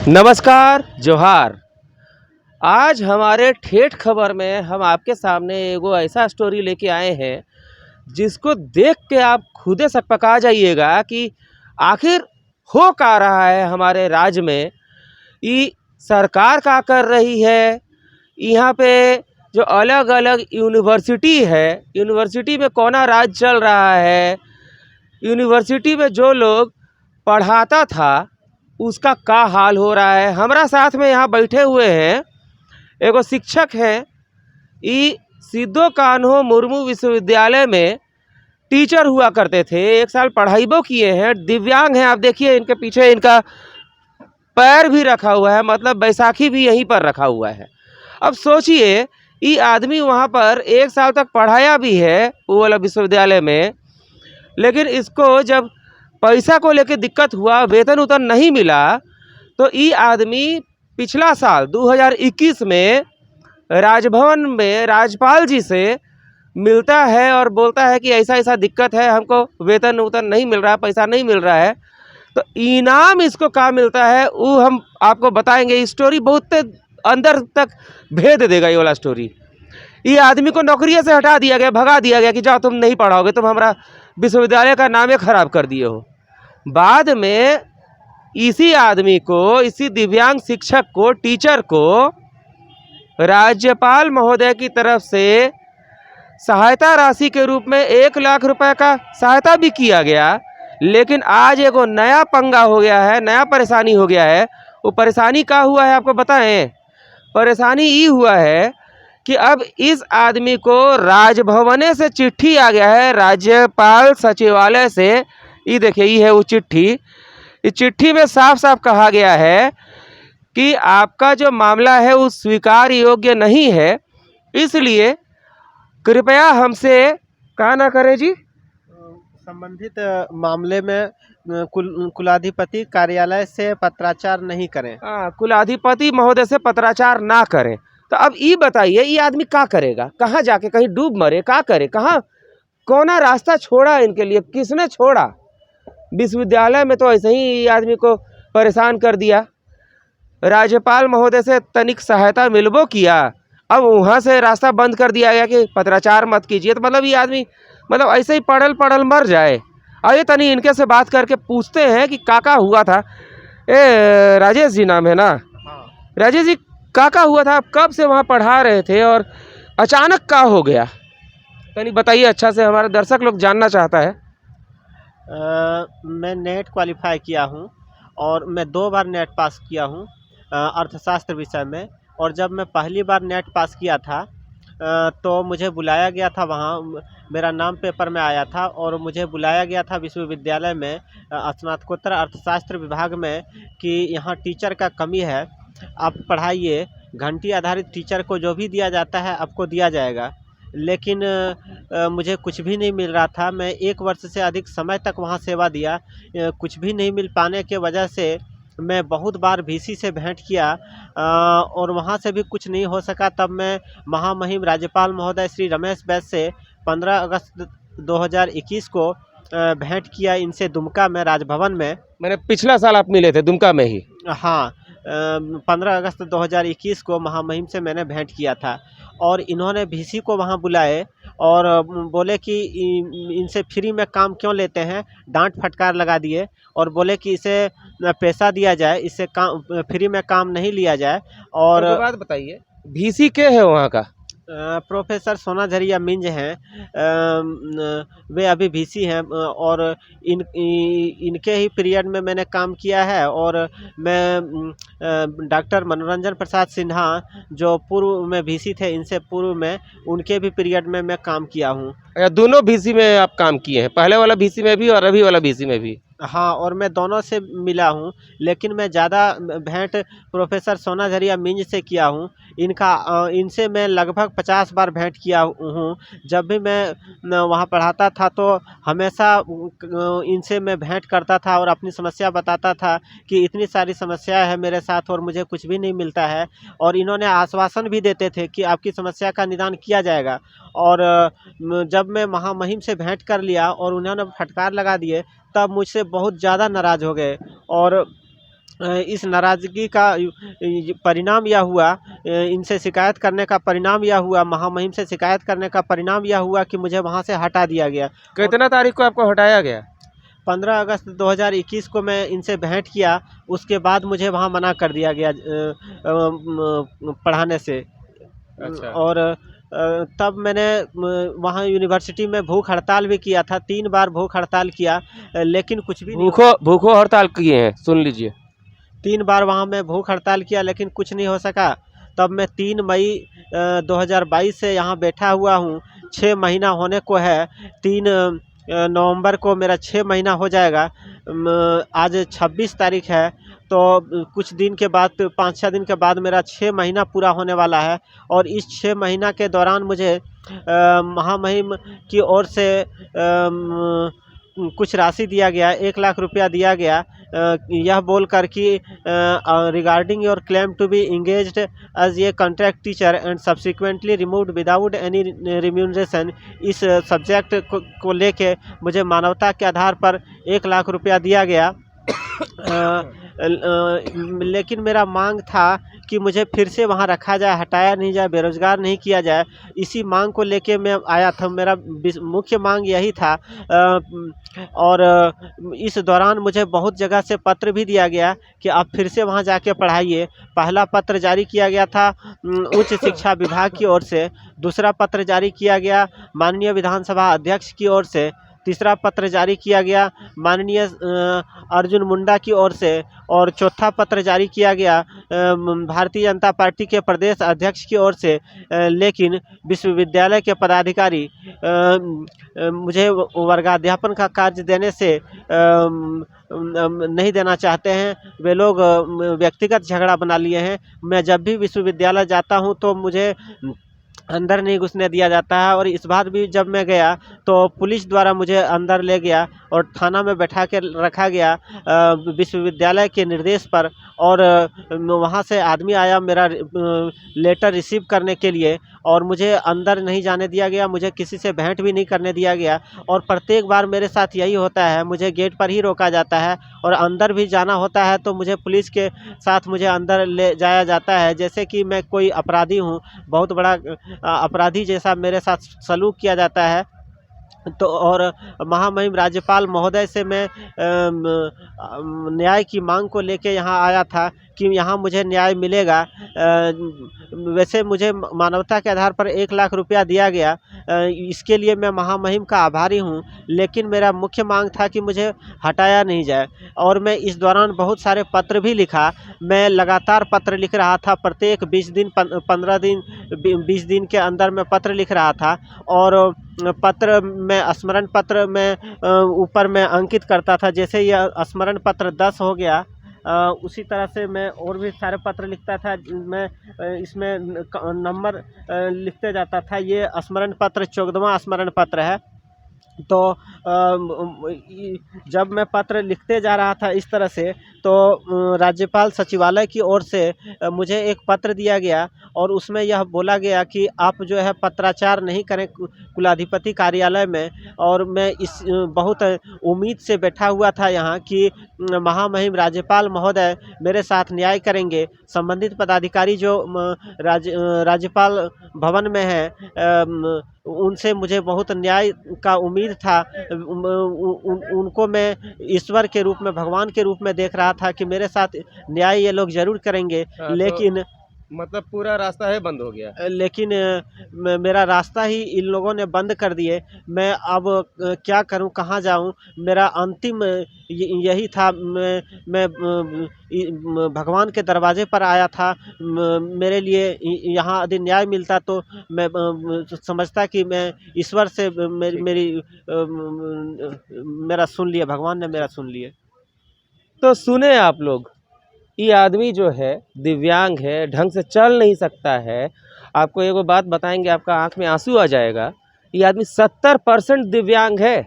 नमस्कार जोहार। आज हमारे ठेठ खबर में हम आपके सामने एगो ऐसा स्टोरी लेके आए हैं जिसको देख के आप खुदे सकपका जाइएगा कि आखिर हो क्या रहा है हमारे राज्य में। ये सरकार क्या कर रही है, यहाँ पे जो अलग अलग यूनिवर्सिटी है, यूनिवर्सिटी में कौना राज चल रहा है, यूनिवर्सिटी में जो लोग पढ़ाता था उसका क्या हाल हो रहा है। हमारा साथ में यहाँ बैठे हुए हैं एगो शिक्षक हैं, ये सिद्धो कान्हो मुर्मू विश्वविद्यालय में टीचर हुआ करते थे, 1 साल पढ़ाईबो किए हैं, दिव्यांग हैं। आप देखिए इनके पीछे इनका पैर भी रखा हुआ है, मतलब बैसाखी भी यहीं पर रखा हुआ है। अब सोचिए ये आदमी वहाँ पर 1 साल तक पढ़ाया भी है वो वाला विश्वविद्यालय में, लेकिन इसको जब पैसा को लेके दिक्कत हुआ, वेतन उतन नहीं मिला, तो ये आदमी पिछला साल 2021 में राजभवन में राज्यपाल जी से मिलता है और बोलता है कि ऐसा ऐसा दिक्कत है, हमको वेतन उतन नहीं मिल रहा है, पैसा नहीं मिल रहा है। तो इनाम इसको क्या मिलता है वो हम आपको बताएंगे। स्टोरी बहुत अंदर तक भेद देगा ये वाला स्टोरी। ये आदमी को नौकरी से हटा दिया गया, भगा दिया गया कि जाओ तुम नहीं पढ़ाओगे, तुम हमारा विश्वविद्यालय का नाम खराब कर दिए हो। बाद में इसी आदमी को, इसी दिव्यांग शिक्षक को, टीचर को राज्यपाल महोदय की तरफ से सहायता राशि के रूप में 1 लाख रुपए का सहायता भी किया गया। लेकिन आज एगो नया पंगा हो गया है, नया परेशानी हो गया है। वो परेशानी क्या हुआ है आपको बताएं? परेशानी ये हुआ है कि अब इस आदमी को राजभवन से चिट्ठी आ गया है, राज्यपाल सचिवालय से। ये देखिए ये है वो चिट्ठी। इस चिट्ठी में साफ साफ कहा गया है कि आपका जो मामला है वो स्वीकार योग्य नहीं है, इसलिए कृपया हमसे कहा ना करें जी, संबंधित मामले में कुलाधिपति कार्यालय से पत्राचार नहीं करें। कुलाधिपति महोदय से पत्राचार ना करें। तो अब ये बताइए ये आदमी क्या करेगा, कहाँ जाके कहीं डूब मरे, क्या करे, कहाँ कौन रास्ता छोड़ा इनके लिए, किसने छोड़ा? विश्वविद्यालय में तो ऐसे ही आदमी को परेशान कर दिया। राज्यपाल महोदय से तनिक सहायता मिलबो किया, अब वहाँ से रास्ता बंद कर दिया गया कि पत्राचार मत कीजिए। तो मतलब ये आदमी मतलब ऐसे ही पढ़ल पढ़ल मर जाए। आइए तनी इनके से बात करके पूछते हैं कि काका हुआ था। राजेश जी नाम है ना? हाँ। राजेश जी काका हुआ था, आप कब से वहाँ पढ़ा रहे थे और अचानक क्या हो गया? तनी बताइए, अच्छा से हमारे दर्शक लोग जानना चाहता है। मैं नेट क्वालिफाई किया हूँ और मैं 2 बार नेट पास किया हूँ अर्थशास्त्र विषय में। और जब मैं पहली बार नेट पास किया था तो मुझे बुलाया गया था, वहाँ मेरा नाम पेपर में आया था और मुझे बुलाया गया था विश्वविद्यालय में स्नातकोत्तर अर्थशास्त्र विभाग में कि यहाँ टीचर का कमी है, आप पढ़ाइए। घंटी आधारित टीचर को जो भी दिया जाता है आपको दिया जाएगा। लेकिन मुझे कुछ भी नहीं मिल रहा था। मैं 1 वर्ष से अधिक समय तक वहाँ सेवा दिया, कुछ भी नहीं मिल पाने के वजह से मैं बहुत बार वीसी से भेंट किया और वहाँ से भी कुछ नहीं हो सका। तब मैं महामहिम राज्यपाल महोदय श्री रमेश बैस से 15 अगस्त 2021 को भेंट किया इनसे दुमका में राजभवन में। मैंने पिछला साल आप मिले थे दुमका में ही? हाँ, 15 अगस्त 2021 को महामहिम से मैंने भेंट किया था और इन्होंने वीसी को वहाँ बुलाए और बोले कि इनसे फ्री में काम क्यों लेते हैं, डांट फटकार लगा दिए और बोले कि इसे पैसा दिया जाए, इससे काम फ्री में काम नहीं लिया जाए। और बात बताइए, वीसी के है वहाँ का? प्रोफेसर सोनाझरिया मिंज हैं, वे अभी वीसी हैं और इनके ही पीरियड में मैंने काम किया है। और मैं डॉक्टर मनोरंजन प्रसाद सिन्हा जो पूर्व में वीसी थे, इनसे पूर्व में उनके भी पीरियड में मैं काम किया हूँ। दोनों वीसी में आप काम किए हैं, पहले वाला वीसी में भी और अभी वाला वीसी में भी? हाँ, और मैं दोनों से मिला हूँ, लेकिन मैं ज़्यादा भेंट प्रोफेसर सोनाझरिया मिंज से किया हूँ। इनसे मैं लगभग 50 बार भेंट किया हूँ। जब भी मैं वहाँ पढ़ाता था तो हमेशा इनसे मैं भेंट करता था और अपनी समस्या बताता था कि इतनी सारी समस्या है मेरे साथ और मुझे कुछ भी नहीं मिलता है। और इन्होंने आश्वासन भी देते थे कि आपकी समस्या का निदान किया जाएगा। और जब मैं महामहिम से भेंट कर लिया और उन्होंने फटकार लगा दिए, तब मुझसे बहुत ज़्यादा नाराज़ हो गए और इस नाराज़गी का परिणाम यह हुआ, इनसे शिकायत करने का परिणाम यह हुआ, महामहिम से शिकायत करने का परिणाम यह हुआ कि मुझे वहाँ से हटा दिया गया। कितना तारीख को आपको हटाया गया? 15 अगस्त 2021 को मैं इनसे भेंट किया, उसके बाद मुझे वहाँ मना कर दिया गया पढ़ाने से। अच्छा। और तब मैंने वहाँ यूनिवर्सिटी में भूख हड़ताल भी किया था, 3 बार भूख हड़ताल किया, लेकिन कुछ भी नहीं भूखो हड़ताल किए हैं, सुन लीजिए। 3 बार वहाँ मैं भूख हड़ताल किया, लेकिन कुछ नहीं हो सका। तब मैं 3 मई 2022 से यहाँ बैठा हुआ हूँ, 6 महीना होने को है। 3 नवंबर को मेरा 6 महीना हो जाएगा। आज 26 तारीख है, तो कुछ दिन के बाद, 5-6 दिन के बाद मेरा 6 महीना पूरा होने वाला है। और इस 6 महीना के दौरान मुझे महामहिम की ओर से कुछ राशि दिया गया, 1 लाख रुपया दिया गया, यह बोलकर कि regarding your claim to be engaged as a contract teacher and subsequently removed without any remuneration. इस सब्जेक्ट को लेके मुझे मानवता के आधार पर 1 लाख रुपया दिया गया। लेकिन मेरा मांग था कि मुझे फिर से वहाँ रखा जाए, हटाया नहीं जाए, बेरोज़गार नहीं किया जाए। इसी मांग को लेके मैं आया था, मेरा मुख्य मांग यही था। और इस दौरान मुझे बहुत जगह से पत्र भी दिया गया कि आप फिर से वहाँ जाके पढ़ाइए। पहला पत्र जारी किया गया था उच्च शिक्षा विभाग की ओर से, दूसरा पत्र जारी किया गया माननीय विधानसभा अध्यक्ष की ओर से, तीसरा पत्र जारी किया गया माननीय अर्जुन मुंडा की ओर से, और चौथा पत्र जारी किया गया भारतीय जनता पार्टी के प्रदेश अध्यक्ष की ओर से। लेकिन विश्वविद्यालय के पदाधिकारी मुझे वर्गाध्यापन का कार्य देने से नहीं देना चाहते हैं। वे लोग व्यक्तिगत झगड़ा बना लिए हैं। मैं जब भी विश्वविद्यालय जाता हूं तो मुझे अंदर नहीं घुसने दिया जाता है, और इस बार भी जब मैं गया तो पुलिस द्वारा मुझे अंदर ले गया और थाना में बैठा के रखा गया विश्वविद्यालय के निर्देश पर। और वहाँ से आदमी आया मेरा लेटर रिसीव करने के लिए, और मुझे अंदर नहीं जाने दिया गया, मुझे किसी से भेंट भी नहीं करने दिया गया। और प्रत्येक बार मेरे साथ यही होता है, मुझे गेट पर ही रोका जाता है, और अंदर भी जाना होता है तो मुझे पुलिस के साथ मुझे अंदर ले जाया जाता है, जैसे कि मैं कोई अपराधी हूँ, बहुत बड़ा अपराधी जैसा मेरे साथ सलूक किया जाता है। तो और महामहिम राज्यपाल महोदय से मैं न्याय की मांग को लेके यहाँ आया था कि यहाँ मुझे न्याय मिलेगा। वैसे मुझे मानवता के आधार पर 1 लाख रुपया दिया गया, इसके लिए मैं महामहिम का आभारी हूँ। लेकिन मेरा मुख्य मांग था कि मुझे हटाया नहीं जाए, और मैं इस दौरान बहुत सारे पत्र भी लिखा। मैं लगातार पत्र लिख रहा था, प्रत्येक 20 दिन 15 दिन 20 दिन के अंदर मैं पत्र लिख रहा था। और पत्र में स्मरण पत्र में ऊपर मैं अंकित करता था, जैसे यह स्मरण पत्र 10 हो गया, उसी तरह से मैं और भी सारे पत्र लिखता था। मैं इसमें नंबर लिखते जाता था। ये स्मरण पत्र 14वां स्मरण पत्र है। तो जब मैं पत्र लिखते जा रहा था इस तरह से, तो राज्यपाल सचिवालय की ओर से मुझे एक पत्र दिया गया, और उसमें यह बोला गया कि आप जो है पत्राचार नहीं करें कुलाधिपति कार्यालय में। और मैं इस बहुत उम्मीद से बैठा हुआ था यहाँ कि महामहिम राज्यपाल महोदय मेरे साथ न्याय करेंगे। संबंधित पदाधिकारी जो राज्यपाल भवन में है, उनसे मुझे बहुत न्याय का उम्मीद था। उनको मैं ईश्वर के रूप में, भगवान के रूप में देख रहा था कि मेरे साथ न्याय ये लोग जरूर करेंगे। लेकिन मतलब पूरा रास्ता है बंद हो गया। लेकिन मेरा रास्ता ही इन लोगों ने बंद कर दिए। मैं अब क्या करूं, कहां जाऊं? मेरा अंतिम यही था। मैं भगवान के दरवाजे पर आया था। मेरे लिए यहाँ यदि न्याय मिलता तो मैं समझता कि मैं ईश्वर से मेरा सुन लिया, भगवान ने मेरा सुन लिया। तो सुने आप लोग, ये आदमी जो है दिव्यांग है, ढंग से चल नहीं सकता है। आपको एगो बात बताएंगे, आपका आंख में आंसू आ जाएगा। ये आदमी 70% दिव्यांग है।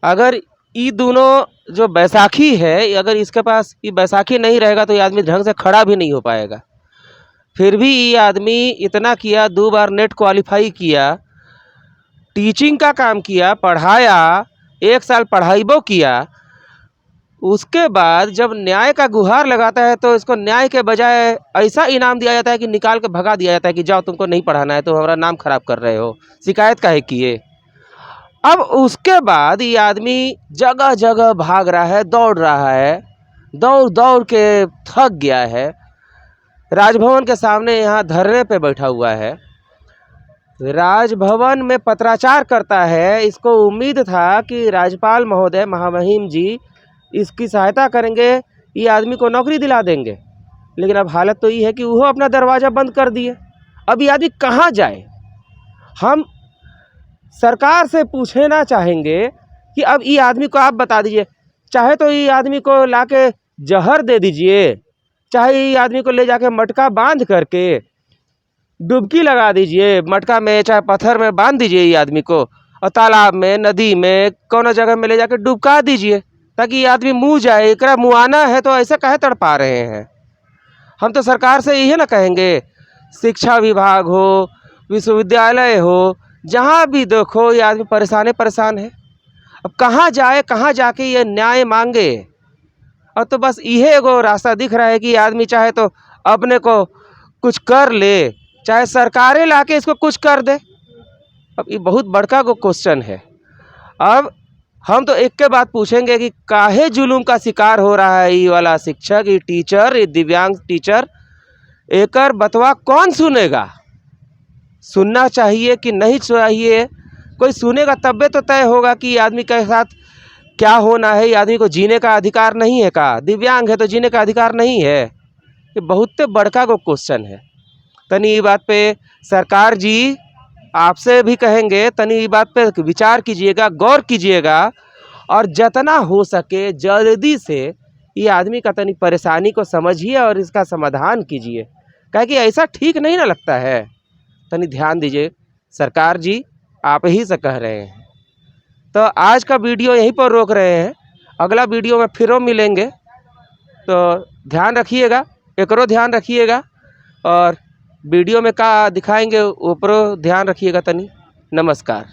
अगर ये दोनों जो बैसाखी है, अगर इसके पास ये बैसाखी नहीं रहेगा तो ये आदमी ढंग से खड़ा भी नहीं हो पाएगा। फिर भी ये आदमी इतना किया, 2 बार नेट क्वालिफाई किया, टीचिंग का काम किया, पढ़ाया, 1 साल पढ़ाईबो किया। उसके बाद जब न्याय का गुहार लगाता है तो इसको न्याय के बजाय ऐसा इनाम दिया जाता है कि निकाल के भगा दिया जाता है कि जाओ, तुमको नहीं पढ़ाना है, तो हमारा नाम खराब कर रहे हो, शिकायत काहे किए। अब उसके बाद ये आदमी जगह जगह भाग रहा है, दौड़ रहा है, दौड़ दौड़ के थक गया है, राजभवन के सामने यहाँ धरने पे बैठा हुआ है, राजभवन में पत्राचार करता है। इसको उम्मीद था कि राज्यपाल महोदय महामहिम जी इसकी सहायता करेंगे, ये आदमी को नौकरी दिला देंगे, लेकिन अब हालत तो ये है कि वो अपना दरवाज़ा बंद कर दिए। अब ये आदमी कहाँ जाए। हम सरकार से पूछना चाहेंगे कि अब ये आदमी को आप बता दीजिए, चाहे तो ये आदमी को लाके जहर दे दीजिए, चाहे ये आदमी को ले जाके मटका बांध करके डुबकी लगा दीजिए, मटका में चाहे पत्थर में बांध दीजिए ये आदमी को, और तालाब में, नदी में, कौन जगह में ले जाके डुबका दीजिए, ताकि ये आदमी मुँह जाए। एकरा मुआना है तो ऐसे काहे तड़पा रहे हैं। हम तो सरकार से यही ना कहेंगे, शिक्षा विभाग हो, विश्वविद्यालय हो, जहाँ भी देखो ये आदमी परेशान है। अब कहाँ जाए, कहाँ जाके ये न्याय मांगे। और तो बस यही एगो रास्ता दिख रहा है कि ये आदमी चाहे तो अपने को कुछ कर ले, चाहे सरकारें लाके इसको कुछ कर दे। अब ये बहुत बड़का को क्वेश्चन है। अब हम तो एक के बात पूछेंगे कि काहे जुलूम का शिकार हो रहा है ये वाला शिक्षक, ये टीचर, ये दिव्यांग टीचर। एकर बतवा कौन सुनेगा। सुनना चाहिए कि नहीं चाहिए, कोई सुनेगा तब तो तय होगा कि ये आदमी के साथ क्या होना है। ये आदमी को जीने का अधिकार नहीं है का, दिव्यांग है तो जीने का अधिकार नहीं है। ये बहुत बड़का को क्वेश्चन है। तनी ये बात पे सरकार जी आपसे भी कहेंगे, तनी ये बात पे विचार कीजिएगा, गौर कीजिएगा, और जितना हो सके जल्दी से ये आदमी का तनी परेशानी को समझिए और इसका समाधान कीजिए, काहे कि ऐसा ठीक नहीं ना लगता है। तनी ध्यान दीजिए सरकार जी, आप ही से कह रहे हैं। तो आज का वीडियो यहीं पर रोक रहे हैं, अगला वीडियो में फिर मिलेंगे। तो ध्यान रखिएगा, एकरो ध्यान रखिएगा, और वीडियो में क्या दिखाएंगे ऊपर ध्यान रखिएगा तनी। नमस्कार।